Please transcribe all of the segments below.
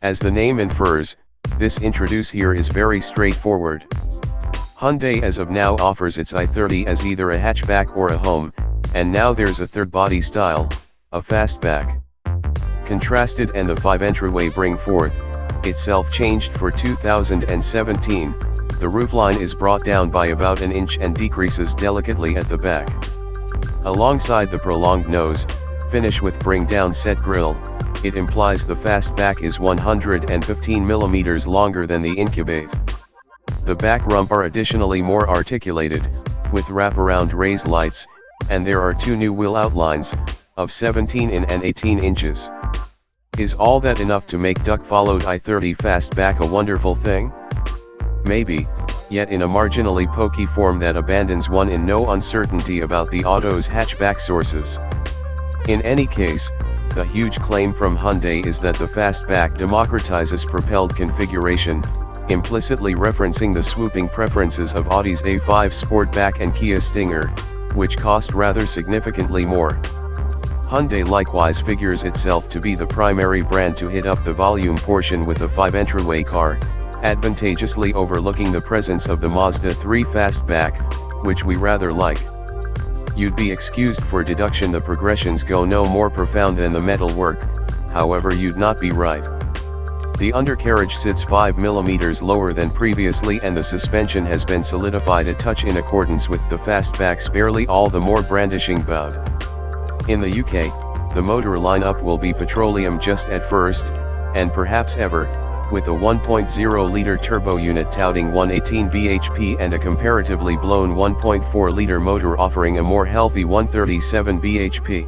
As the name infers, this introduce here is very straightforward. Hyundai as of now offers its i30 as either a hatchback or a home, and now there's a third body style, a fastback. Contrasted and the 5-entryway bring forth, itself changed for 2017, the roofline is brought down by about an inch and decreases delicately at the back. Alongside the prolonged nose, finish with bring down set grille, it implies the fastback is 115 mm longer than the incubate. The back rump are additionally more articulated, with wraparound raised lights, and there are two new wheel outlines, of 17 in and 18 inches. Is all that enough to make duck-followed i30 Fastback a wonderful thing? Maybe, yet in a marginally pokey form that abandons one in no uncertainty about the auto's hatchback sources. In any case, the huge claim from Hyundai is that the Fastback democratizes propelled configuration, implicitly referencing the swooping preferences of Audi's A5 Sportback and Kia Stinger, which cost rather significantly more. Hyundai likewise figures itself to be the primary brand to hit up the volume portion with a 5-entryway car, advantageously overlooking the presence of the Mazda 3 Fastback, which we rather like. You'd be excused for deduction the progressions go no more profound than the metalwork, however you'd not be right. The undercarriage sits 5 mm lower than previously and the suspension has been solidified a touch in accordance with the Fastback's barely all the more brandishing bout. In the UK, the motor lineup will be petroleum just at first, and perhaps ever, with a 1.0-litre turbo unit touting 118 bhp and a comparatively blown 1.4-litre motor offering a more healthy 137 bhp.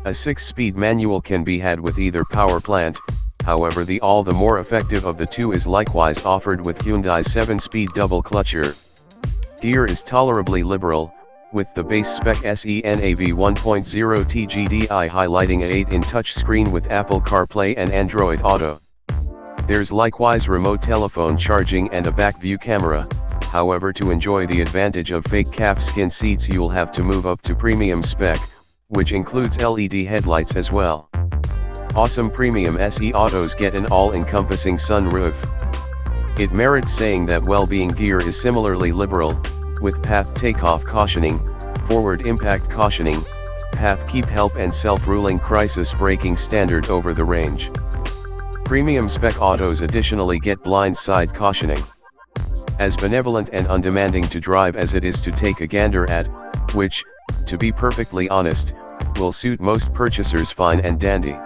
A 6-speed manual can be had with either power plant, however the all the more effective of the two is likewise offered with Hyundai's 7-speed double clutcher. Gear is tolerably liberal, with the base spec SENAV 1.0 TGDI highlighting a 8-in touchscreen with Apple CarPlay and Android Auto. There's likewise remote telephone charging and a back view camera, however to enjoy the advantage of fake calfskin seats you'll have to move up to premium spec, which includes LED headlights as well. Awesome premium SE autos get an all-encompassing sunroof. It merits saying that well-being gear is similarly liberal, with path takeoff cautioning, forward impact cautioning, path keep help and self-ruling crisis braking standard over the range. Premium spec autos additionally get blind side cautioning. As benevolent and undemanding to drive as it is to take a gander at, which, to be perfectly honest, will suit most purchasers fine and dandy.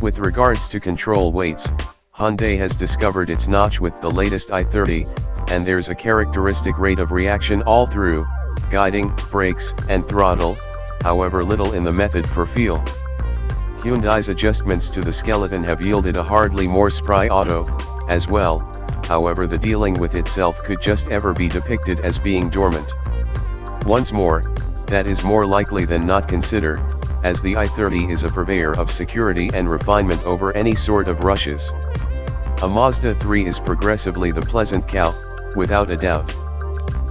With regards to control weights, Hyundai has discovered its notch with the latest i30, and there's a characteristic rate of reaction all through, guiding, brakes, and throttle, however little in the method for feel. Hyundai's adjustments to the skeleton have yielded a hardly more spry auto, as well, however the dealing with itself could just ever be depicted as being dormant. Once more, that is more likely than not consider, as the i30 is a purveyor of security and refinement over any sort of rushes. A Mazda 3 is progressively the pleasant cow, without a doubt.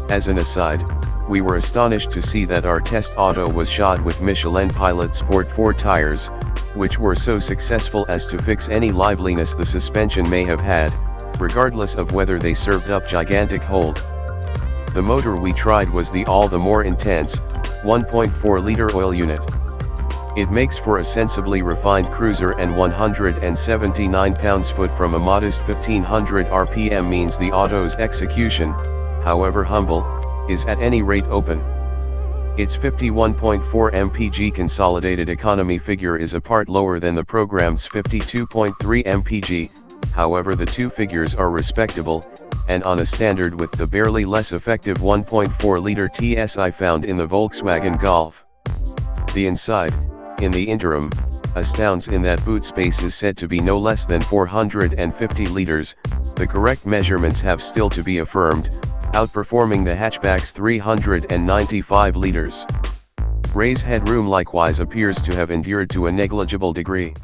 As an aside, we were astonished to see that our test auto was shod with Michelin Pilot Sport 4 tires, which were so successful as to fix any liveliness the suspension may have had, regardless of whether they served up gigantic hold. The motor we tried was the all the more intense, 1.4-litre oil unit. It makes for a sensibly refined cruiser, and 179 pounds-foot from a modest 1500 RPM means the auto's execution, however humble, is at any rate open. Its 51.4 mpg consolidated economy figure is a part lower than the program's 52.3 mpg, however the two figures are respectable, and on a standard with the barely less effective 1.4-litre TSI found in the Volkswagen Golf. The inside, in the interim, astounds in that boot space is said to be no less than 450 litres, the correct measurements have still to be affirmed, outperforming the hatchback's 395 litres. Raised headroom likewise appears to have endured to a negligible degree.